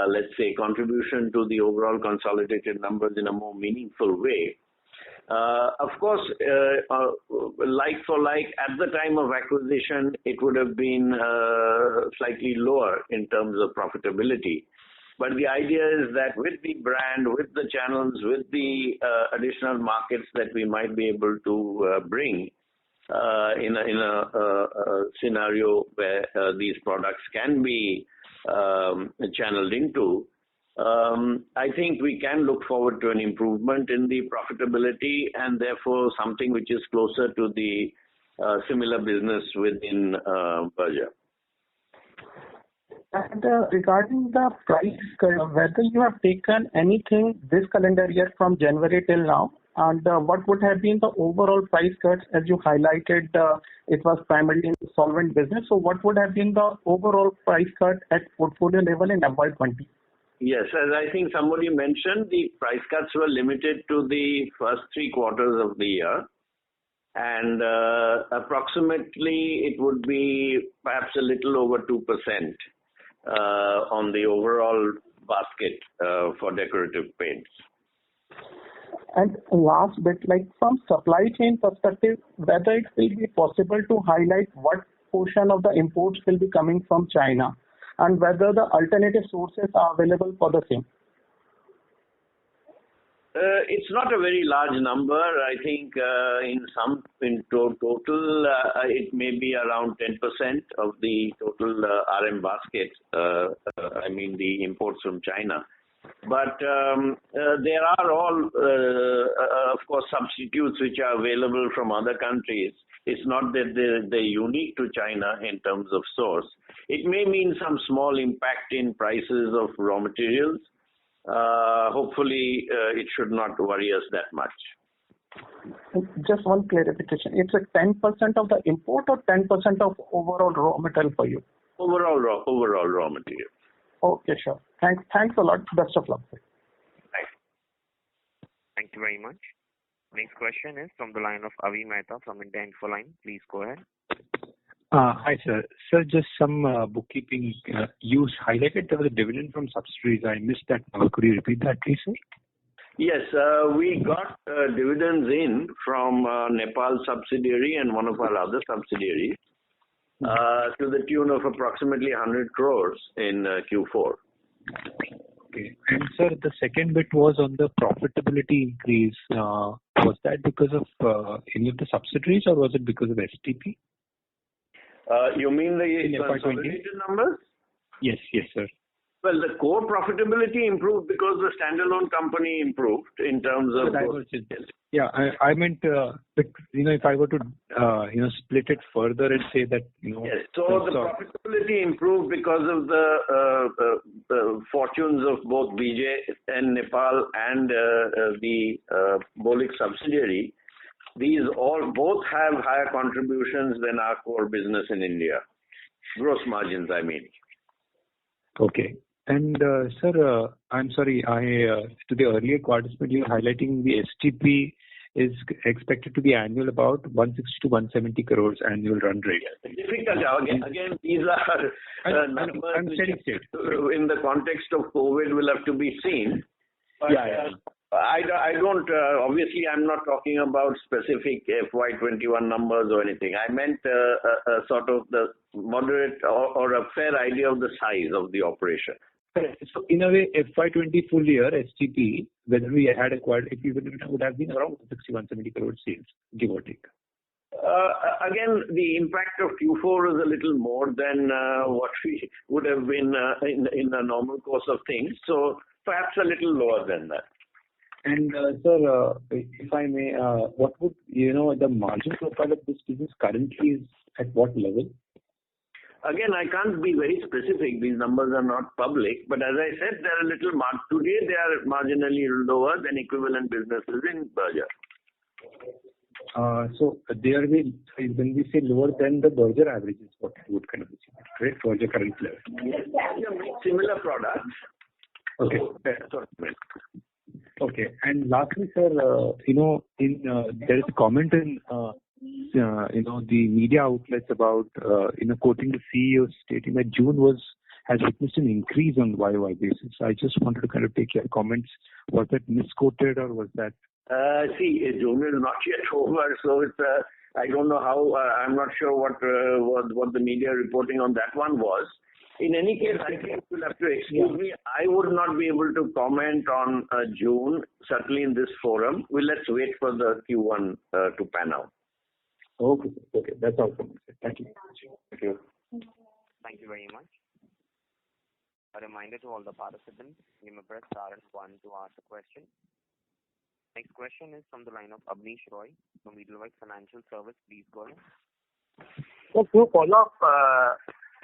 let's say contribution to the overall consolidated numbers in a more meaningful way. Of course, like for like, at the time of acquisition, it would have been slightly lower in terms of profitability. But the idea is that with the brand, with the channels, with the additional markets that we might be able to bring in a scenario where these products can be channeled into, I think we can look forward to an improvement in the profitability and therefore something which is closer to the similar business within Berger. And regarding the price cut, whether you have taken anything this calendar year from January till now, and what would have been the overall price cuts as you highlighted, it was primarily in the solvent business. So what would have been the overall price cut at portfolio level in FY20? Yes, as I think somebody mentioned, the price cuts were limited to the first 3 quarters of the year. And approximately it would be perhaps a little over 2% on the overall basket for decorative paints. And last bit, like from supply chain perspective, whether it will be possible to highlight what portion of the imports will be coming from China and whether the alternative sources are available for the same. It's not a very large number. I think in total, it may be around 10% of the total RM basket. I mean the imports from China. But there are all, of course, substitutes which are available from other countries. It's not that they're unique to China in terms of source. It may mean some small impact in prices of raw materials. Hopefully, it should not worry us that much. Just one clarification. It's a 10% of the import or 10% of overall raw material for you? Overall raw material. Okay, sure. Thanks a lot. Best of luck. Thanks. Thank you very much. Next question is from the line of Avi Mehta from India Infoline. Please go ahead. Hi, sir. Sir, just some bookkeeping. You highlighted there was a dividend from subsidiaries. I missed that. Could you repeat that, please, sir? Yes, we got dividends in from Nepal subsidiary and one of our other subsidiaries to the tune of approximately 100 crores in Q4. Okay. And sir, the second bit was on the profitability increase. Was that because of any of the subsidiaries or was it because of STP? You mean the consolidated numbers? Yes, sir. Well, the core profitability improved because the standalone company improved in terms of. Yeah, I meant, if I were to, split it further and say that, Yes, so the profitability improved because of the fortunes of both BJ and Nepal and the Bolik subsidiary. These both have higher contributions than our core business in India. Gross margins, I mean. Okay. And sir, I'm sorry, to the earlier participant, you were highlighting the STP is expected to be annual about 160 to 170 crores annual run rate. Again, these are numbers in the context of COVID will have to be seen. But, I don't, obviously I'm not talking about specific FY21 numbers or anything. I meant sort of the moderate or a fair idea of the size of the operation. So in a way, FY20 full year STP, whether we had acquired, if it would have been around 61-70 crore sales, give or take. Again, the impact of Q4 is a little more than what we would have been in the normal course of things. So perhaps a little lower than that. And sir, if I may, what would the margin profile of this business currently is at what level? Again, I can't be very specific. These numbers are not public. But as I said, they're a little today they are marginally lower than equivalent businesses in Berger. So they are when we say lower than the Berger average is what would kind of be right? Berger current level. Yes, similar products. Okay. Okay. And lastly, sir, there is a comment in the media outlets about quoting the CEO stating that June has witnessed an increase on YOY basis. I just wanted to kind of take your comments. Was that misquoted or was that? See, June is not yet over, so it's I don't know how. I'm not sure what the media reporting on that one was. In any case, I think you'll have to excuse me. I would not be able to comment on June, certainly in this forum. Let's wait for the Q1 to pan out. Okay. That's all from me. Thank you. Thank you. Thank you very much. A reminder to all the participants, you may press star and 1 to ask a question. Next question is from the line of Abneesh Roy from Edelweiss Financial Service. Please go ahead. So to follow up,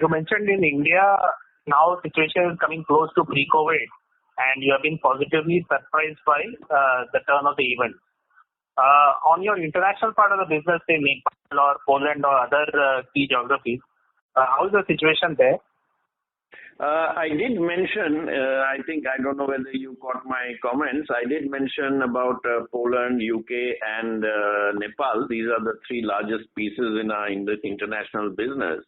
you mentioned in India now situation is coming close to pre-COVID, and you have been positively surprised by the turn of the event. On your international part of the business, say Nepal or Poland or other key geographies, how is the situation there? I did mention, I don't know whether you caught my comments. I did mention about Poland, UK and Nepal. These are the three largest pieces in our international business.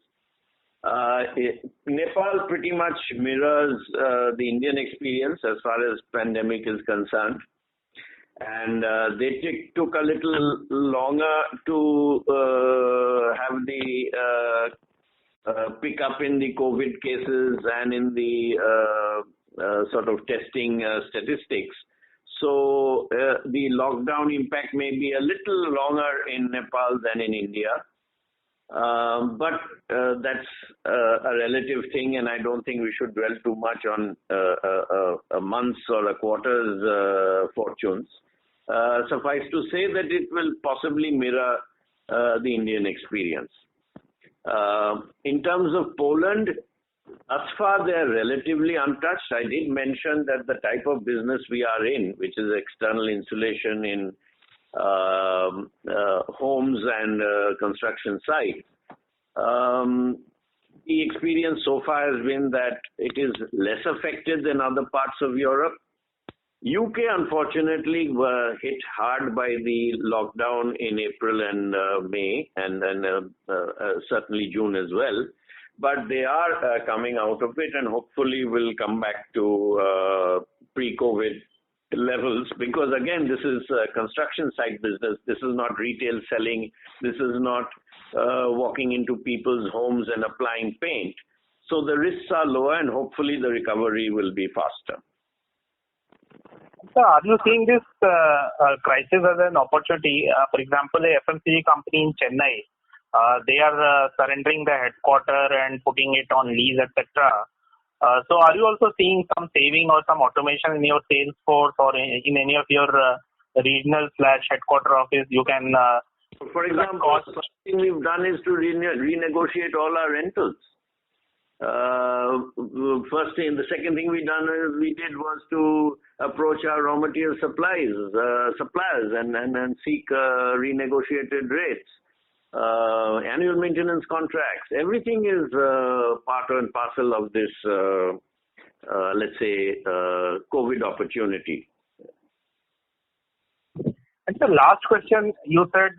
Nepal pretty much mirrors the Indian experience as far as pandemic is concerned. And they took a little longer to have the pick up in the COVID cases and in the sort of testing statistics. So the lockdown impact may be a little longer in Nepal than in India. But that's a relative thing, and I don't think we should dwell too much on a month's or a quarter's fortunes. Suffice to say that it will possibly mirror the Indian experience. In terms of Poland, thus far they are relatively untouched. I did mention that the type of business we are in, which is external insulation in homes and construction sites, the experience so far has been that it is less affected than other parts of Europe. UK unfortunately were hit hard by the lockdown in April and May and certainly June as well. But they are coming out of it and hopefully will come back to pre-COVID levels, because again, this is construction site business. This is not retail selling. This is not walking into people's homes and applying paint. So the risks are lower and hopefully the recovery will be faster. So are you seeing this crisis as an opportunity? For example, a FMCG company in Chennai, they are surrendering the headquarters and putting it on lease, etc. So are you also seeing some saving or some automation in your sales force or in any of your regional / headquarter office? You can. For example, the first thing we've done is to renegotiate all our rentals. First thing, the second thing we did was to approach our raw material suppliers and seek renegotiated rates, annual maintenance contracts. Everything is part and parcel of this, let's say, COVID opportunity. And the last question, you said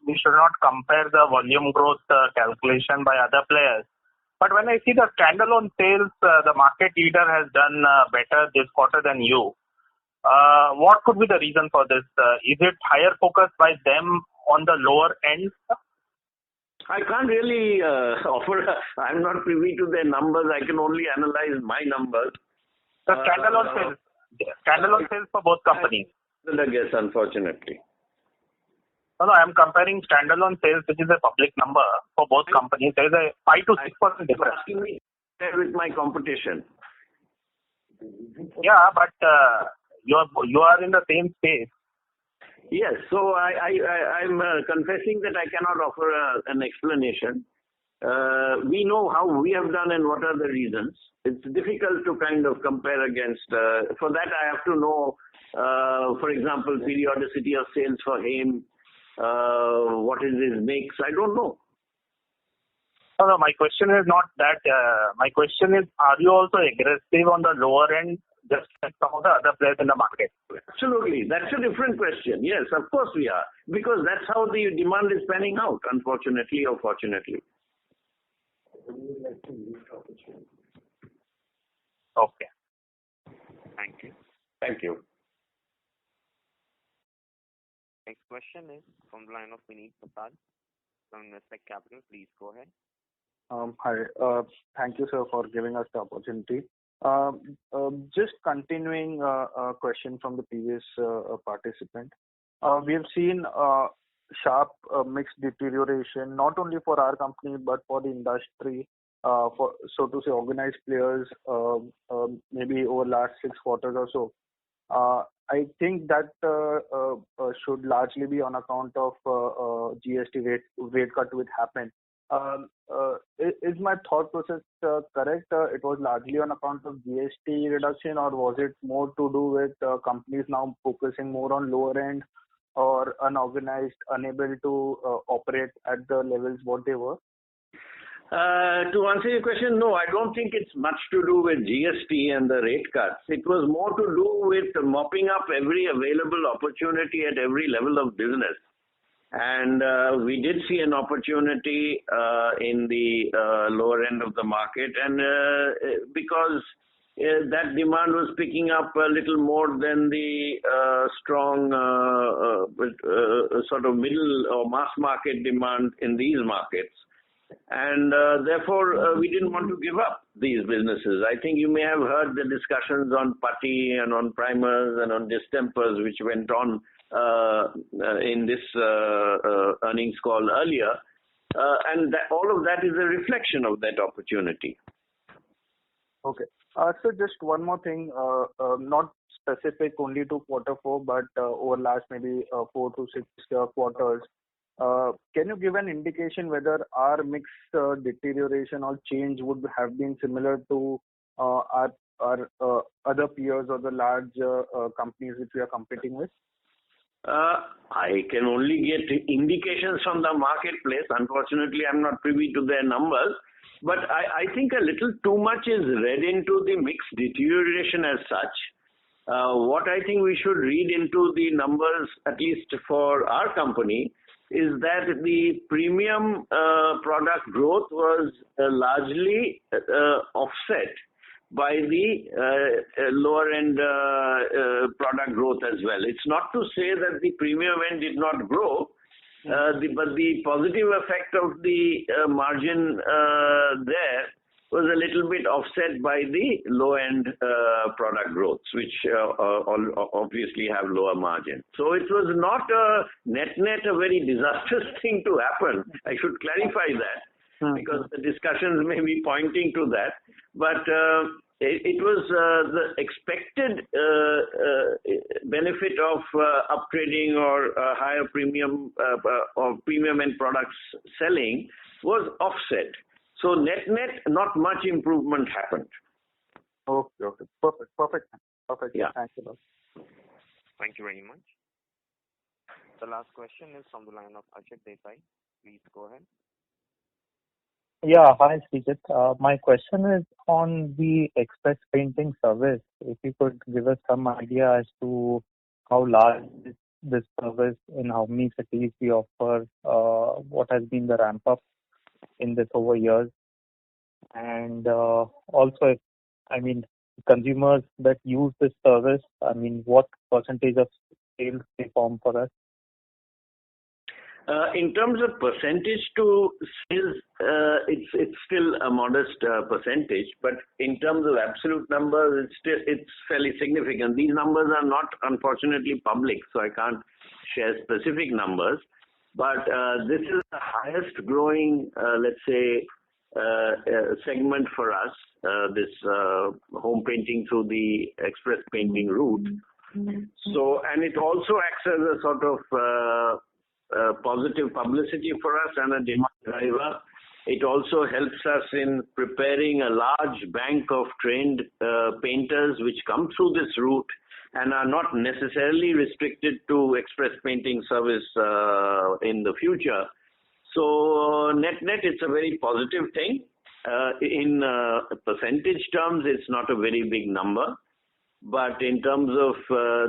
we should not compare the volume growth calculation by other players. But when I see the standalone sales, the market leader has done better this quarter than you. What could be the reason for this? Is it higher focus by them on the lower end? I can't really offer. I'm not privy to their numbers. I can only analyze my numbers. The standalone sales for both companies. I guess, unfortunately. No, I'm comparing standalone sales, which is a public number for both companies. There is a 5 to 6% difference. Asking me with my competition. Yeah, but you are in the same space. Yes, so I'm confessing that I cannot offer an explanation. We know how we have done and what are the reasons. It's difficult to kind of compare against. For that, I have to know, for example, periodicity of sales for him. What is his mix? I don't know. No, my question is not that. My question is, are you also aggressive on the lower end, just like some of the other players in the market? Absolutely. That's a different question. Yes, of course we are. Because that's how the demand is panning out, unfortunately or fortunately. Okay. Thank you. Thank you. Next question is from the line of Vineet Prasad from Investec Capital. Please go ahead. Hi. Thank you, sir, for giving us the opportunity. Just continuing a question from the previous participant. We have seen sharp mix deterioration, not only for our company, but for the industry, for, so to say, organized players, maybe over last 6 quarters or so. I think that should largely be on account of GST rate cut which happened. is my thought process correct? It was largely on account of GST reduction, or was it more to do with companies now focusing more on lower end or unorganized, unable to operate at the levels what they were? To answer your question, no, I don't think it's much to do with GST and the rate cuts. It was more to do with mopping up every available opportunity at every level of business. And we did see an opportunity in the lower end of the market, and because that demand was picking up a little more than the strong sort of middle or mass market demand in these markets. And therefore, we didn't want to give up these businesses. I think you may have heard the discussions on putty and on primers and on distempers, which went on in this earnings call earlier. And all of that is a reflection of that opportunity. Okay. So just one more thing, not specific only to Q4, but over last maybe 4 to 6 quarters. Can you give an indication whether our mix deterioration or change would have been similar to our other peers or the large companies which we are competing with? I can only get indications from the marketplace. Unfortunately, I'm not privy to their numbers. But I think a little too much is read into the mix deterioration as such. What I think we should read into the numbers, at least for our company, is that the premium product growth was largely offset by the lower end product growth as well. It's not to say that the premium end did not grow, but the positive effect of the margin there was a little bit offset by the low end product growths, which obviously have lower margin. So it was not a net a very disastrous thing to happen. I should clarify that. Because the discussions may be pointing to that. But it was the expected benefit of upgrading or higher premium or premium end products selling was offset. So net, not much improvement happened. Okay. Perfect. Yeah. Thanks a lot. Thank you very much. The last question is from the line of Ajit Desai. Please go ahead. Yeah, hi, Srijit. My question is on the express painting service. If you could give us some idea as to how large is this service, in how many cities we offer, what has been the ramp up in this over years, and also, consumers that use this service, what percentage of sales they form for us? In terms of percentage to sales, it's still a modest percentage, but in terms of absolute numbers, it's fairly significant. These numbers are not, unfortunately, public, so I can't share specific numbers. But this is the highest growing, let's say, segment for us. This home painting through the express painting route. So, and it also acts as a sort of positive publicity for us and a demand driver. It also helps us in preparing a large bank of trained painters which come through this route and are not necessarily restricted to express painting service in the future. So net, it's a very positive thing. In percentage terms, it's not a very big number. But in terms of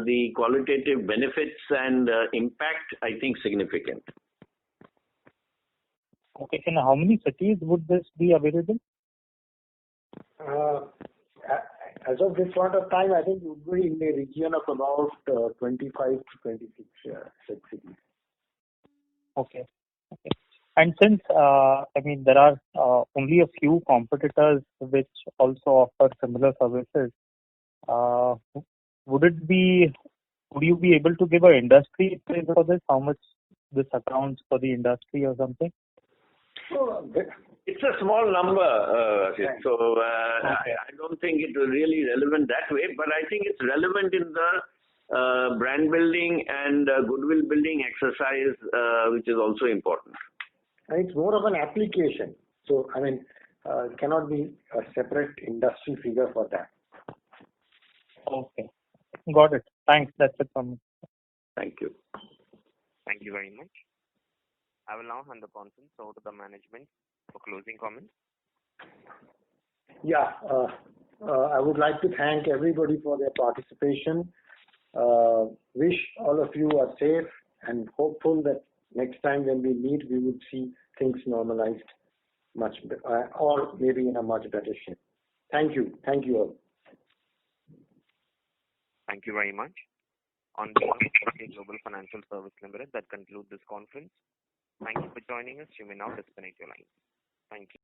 the qualitative benefits and impact, I think significant. Okay, and how many cities would this be available? As of this point of time, I think it would be in the region of about 25 to 26 cities. Okay. And since, there are only a few competitors which also offer similar services, would you be able to give an industry figure for this? How much this accounts for the industry or something? It's a small number, so I don't think it was really relevant that way, but I think it's relevant in the brand building and goodwill building exercise, which is also important. And it's more of an application. So, cannot be a separate industry figure for that. Okay. Got it. Thanks. That's it from me. Thank you. Thank you very much. I will now hand the conference over to the management for closing comments. Yeah, I would like to thank everybody for their participation. Wish all of you are safe and hopeful that next time when we meet, we would see things normalized or maybe in a much better shape. Thank you. Thank you all. Thank you very much. On behalf of Foresee Global Financial Service Limited, that concludes this conference. Thank you for joining us. You may now disconnect your lines. Thank you.